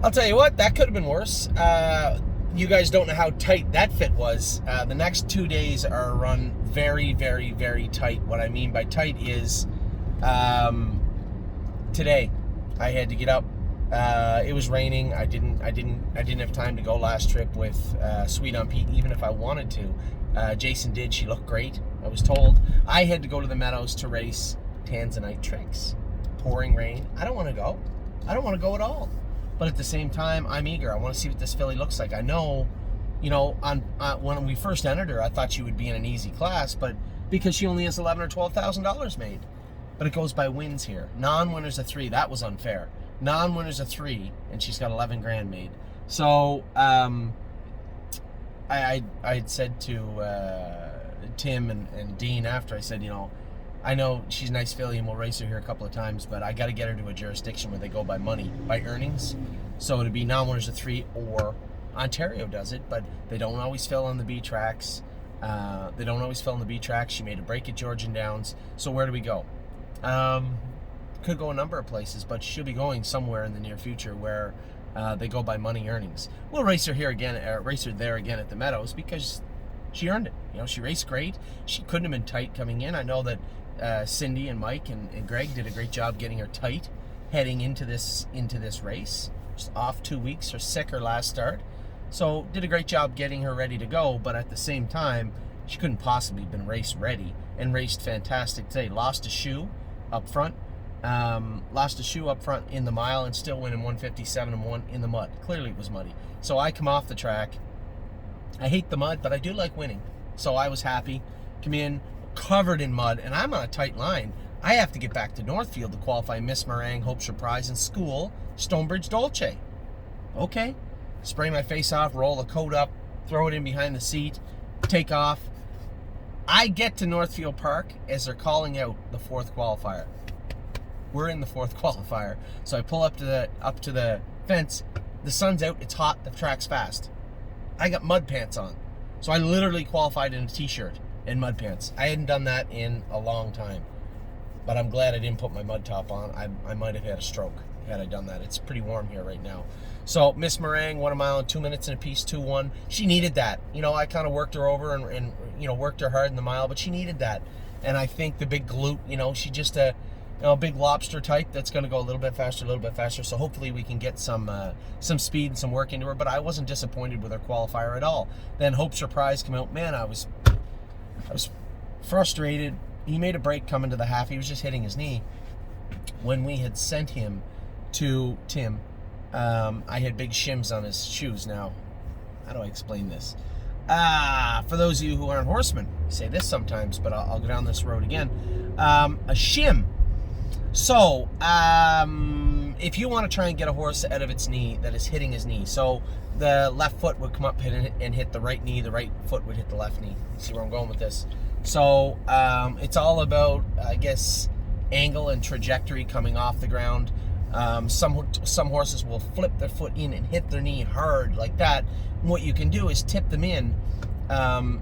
I'll tell you what, that could have been worse. You guys don't know how tight that fit was. The next 2 days are run very, very, very tight. What I mean by tight is today I had to get up. It was raining. I didn't have time to go last trip with Sweet on Pete, even if I wanted to. Jason did. She looked great, I was told. I had to go to the Meadows to race Tanzanite Tricks. Pouring rain. I don't want to go. I don't want to go at all. But at the same time, I'm eager. I want to see what this filly looks like. I know, when we first entered her, I thought she would be in an easy class, but because she only has $11,000 or $12,000 made. But it goes by wins here. Non-winners of 3. That was unfair. Non-winners of 3, and she's got 11 grand made. So I had said to Tim and Dean after, I said, I know she's a nice filly and we'll race her here a couple of times, but I got to get her to a jurisdiction where they go by money, by earnings. So it'd be non-winners of 3, or Ontario does it, but they don't always fill on the B tracks. She made a break at Georgian Downs. So where do we go? Could go a number of places, but she'll be going somewhere in the near future where they go by money earnings. We'll race her there again at the Meadows because she earned it. She raced great. She couldn't have been tight coming in. I know that Cindy and Mike and Greg did a great job getting her tight heading into this race. Just off 2 weeks, her sick her last start. So did a great job getting her ready to go, but at the same time, she couldn't possibly have been race ready, and raced fantastic today. Lost a shoe up front in the mile and still winning 157-1 in the mud. Clearly it was muddy. So I come off the track. I hate the mud, but I do like winning. So I was happy. Come in, covered in mud, and I'm on a tight line. I have to get back to Northfield to qualify Miss Meringue, Hope Surprise, and School, Stonebridge Dolce. Okay. Spray my face off, roll the coat up, throw it in behind the seat, take off. I get to Northfield Park as they're calling out the 4th qualifier. We're in the 4th qualifier. So I pull up to the fence. The sun's out, it's hot, the track's fast. I got mud pants on. So I literally qualified in a t-shirt and mud pants. I hadn't done that in a long time. But I'm glad I didn't put my mud top on. I might have had a stroke had I done that. It's pretty warm here right now. So Miss Meringue, 1 mile in 2 minutes and a piece, 2-1. She needed that. I kind of worked her over and worked her hard in the mile, but she needed that. And I think the big glute, she just a big lobster type that's going to go a little bit faster. So hopefully we can get some speed and some work into her. But I wasn't disappointed with her qualifier at all. Then Hope Surprise came out. Man, I was frustrated. He made a break coming to the half. He was just hitting his knee. When we had sent him to Tim, I had big shims on his shoes. Now, how do I explain this? For those of you who aren't horsemen, I say this sometimes, but I'll go down this road again. A shim. So, if you want to try and get a horse out of its knee that is hitting his knee, so the left foot would come up and hit the right knee, the right foot would hit the left knee. See where I'm going with this? So, it's all about, I guess, angle and trajectory coming off the ground. Some horses will flip their foot in and hit their knee hard like that. And what you can do is tip them in to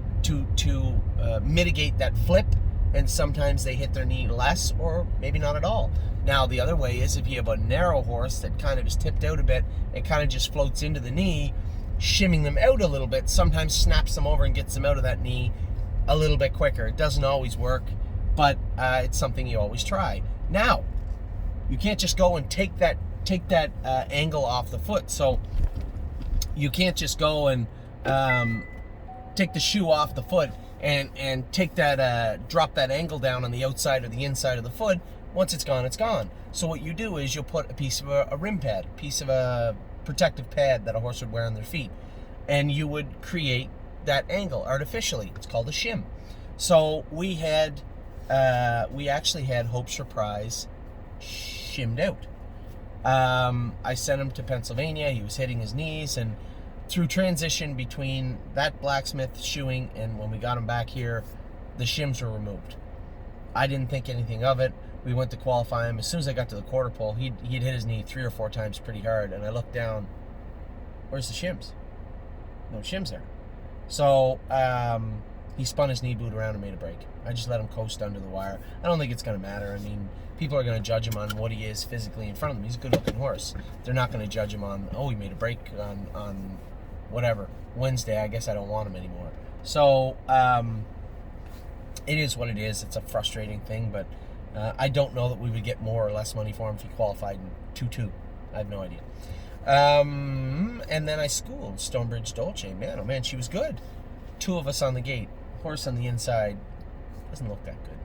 mitigate that flip, and sometimes they hit their knee less or maybe not at all. Now the other way is if you have a narrow horse that kind of is tipped out a bit, it kind of just floats into the knee, shimming them out a little bit sometimes snaps them over and gets them out of that knee a little bit quicker. It doesn't always work, but it's something you always try. Now, you can't just go and take that angle off the foot. So you can't just go and take the shoe off the foot and take that drop that angle down on the outside or the inside of the foot. Once it's gone, it's gone. So what you do is you'll put a piece of a rim pad, a piece of a protective pad that a horse would wear on their feet, and you would create that angle artificially. It's called a shim. So we actually had Hope Surprise shimmed out. I sent him to Pennsylvania. He was hitting his knees, and through transition between that blacksmith shoeing and when we got him back here, the shims were removed. I didn't think anything of it. We went to qualify him. As soon as I got to the quarter pole, he'd hit his knee 3 or 4 times pretty hard, and I looked down. Where's the shims? No shims there. So He spun his knee boot around and made a break. I just let him coast under the wire. I don't think it's going to matter. I mean, people are going to judge him on what he is physically in front of them. He's a good-looking horse. They're not going to judge him on, oh, he made a break on whatever, Wednesday. I guess I don't want him anymore. So, it is what it is. It's a frustrating thing, but I don't know that we would get more or less money for him if he qualified in 2-2. I have no idea. And then I schooled Stonebridge Dolce. Man, oh man, she was good. 2 of us on the gate. Horse on the inside doesn't look that good.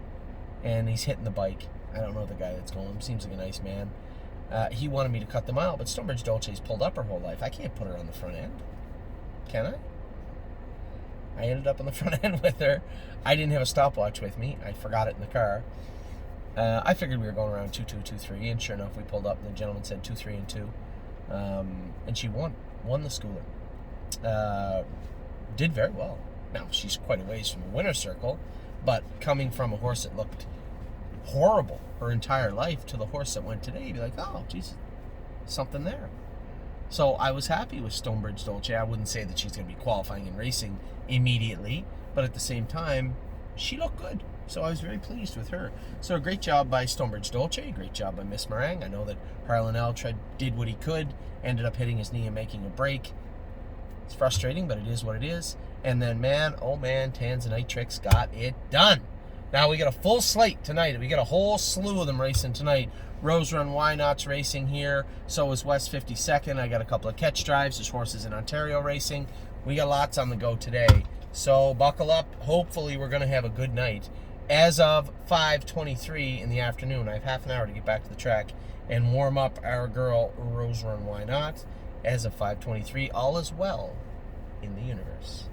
And he's hitting the bike. I don't know the guy that's going. Seems like a nice man. He wanted me to cut the mile, but Stonebridge Dolce's pulled up her whole life. I can't put her on the front end. Can I? I ended up on the front end with her. I didn't have a stopwatch with me. I forgot it in the car. I figured we were going around 2-2, 2-3, and sure enough, we pulled up, and the gentleman said 2-3 and 2. And she won the schooler. Did very well. Now, she's quite a ways from the winner's circle, but coming from a horse that looked horrible her entire life to the horse that went today, you'd be like, oh, geez, something there. So I was happy with Stonebridge Dolce. I wouldn't say that she's going to be qualifying and racing immediately, but at the same time, she looked good. So I was very pleased with her. So a great job by Stonebridge Dolce, great job by Miss Meringue. I know that Harlan Eltred did what he could, ended up hitting his knee and making a break. It's frustrating, but it is what it is. And then, man, oh man, Tanzanite got it done. Now we got a full slate tonight. We got a whole slew of them racing tonight. Rose Run Why Not's racing here. So is West 52nd. I got a couple of catch drives. There's horses in Ontario racing. We got lots on the go today. So buckle up. Hopefully we're going to have a good night. As of 5:23 in the afternoon, I have half an hour to get back to the track and warm up our girl Rose Run Why Not. As of 5:23, all is well in the universe.